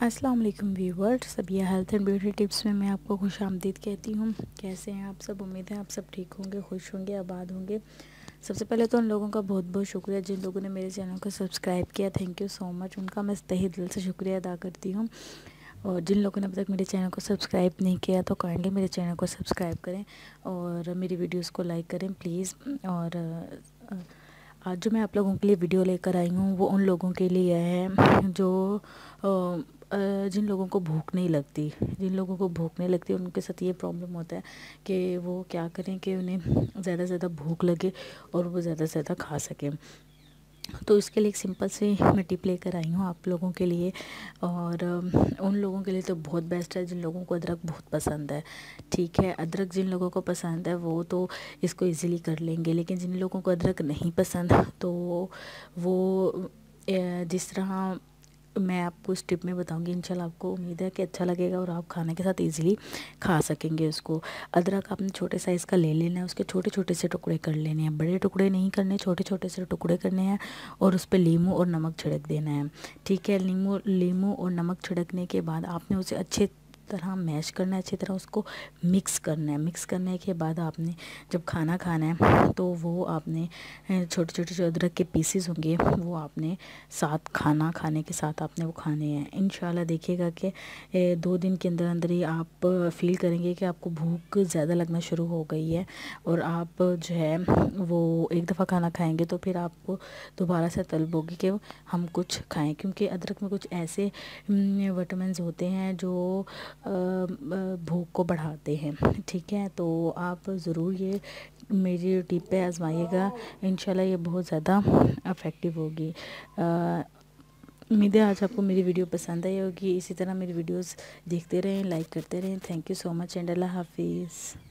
अस्सलाम वालेकुम viewers, Sabiya health and beauty tips में मैं आपको खुशामदीद कहती हूँ। कैसे हैं आप सब? उम्मीद है आप सब ठीक होंगे, खुश होंगे, आबाद होंगे। सबसे पहले तो उन लोगों का बहुत बहुत शुक्रिया जिन लोगों ने मेरे चैनल को सब्सक्राइब किया। थैंक यू सो मच, उनका मैं तहे दिल से शुक्रिया अदा करती हूँ। और जिन लोगों ने अब तक मेरे चैनल को सब्सक्राइब नहीं किया तो काइंडली मेरे चैनल को सब्सक्राइब करें और मेरी वीडियोज़ को लाइक करें प्लीज़। और आज जो मैं आप लोगों के लिए वीडियो लेकर आई हूँ वो उन लोगों के लिए है जो जिन लोगों को भूख नहीं लगती। उनके साथ ये प्रॉब्लम होता है कि वो क्या करें कि उन्हें ज़्यादा से ज़्यादा भूख लगे और वो ज़्यादा से ज़्यादा खा सकें। तो इसके लिए एक सिंपल सी मैं टिप लेकर आई हूँ आप लोगों के लिए। और उन लोगों के लिए तो बहुत बेस्ट है जिन लोगों को अदरक बहुत पसंद है। ठीक है, अदरक जिन लोगों को पसंद है वो तो इसको इजीली कर लेंगे, लेकिन जिन लोगों को अदरक नहीं पसंद तो वो जिस तरह मैं आपको इस टिप में बताऊंगी, इंशाल्लाह आपको उम्मीद है कि अच्छा लगेगा और आप खाने के साथ इजीली खा सकेंगे उसको। अदरक आपने छोटे साइज़ का ले लेना है, उसके छोटे छोटे से टुकड़े कर लेने हैं, बड़े टुकड़े नहीं करने, छोटे छोटे से टुकड़े करने हैं और उस पर नींबू और नमक छिड़क देना है। ठीक है, नींबू और नमक छिड़कने के बाद आपने उसे अच्छे तरह मैश करना है, अच्छी तरह उसको मिक्स करना है। मिक्स करने के बाद आपने जब खाना खाना है तो वो आपने छोटे छोटे जो अदरक के पीसेस होंगे वो आपने साथ खाना खाने के साथ आपने वो खाने हैं। इंशाल्लाह देखिएगा कि 2 दिन के अंदर अंदर ही आप फील करेंगे कि आपको भूख ज़्यादा लगना शुरू हो गई है और आप जो है वो एक दफ़ा खाना खाएंगे तो फिर आपको दोबारा से तलब होगी कि हम कुछ खाएं, क्योंकि अदरक में कुछ ऐसे विटामिन्स होते हैं जो भूख को बढ़ाते हैं। ठीक है, तो आप ज़रूर ये मेरी टिप पे आजमाइएगा, इंशाल्लाह ये बहुत ज़्यादा इफ़ेक्टिव होगी। उम्मीद है आज आपको मेरी वीडियो पसंद आई होगी। इसी तरह मेरी वीडियोस देखते रहें, लाइक करते रहें। Thank you so much and अल्लाह हाफिज़।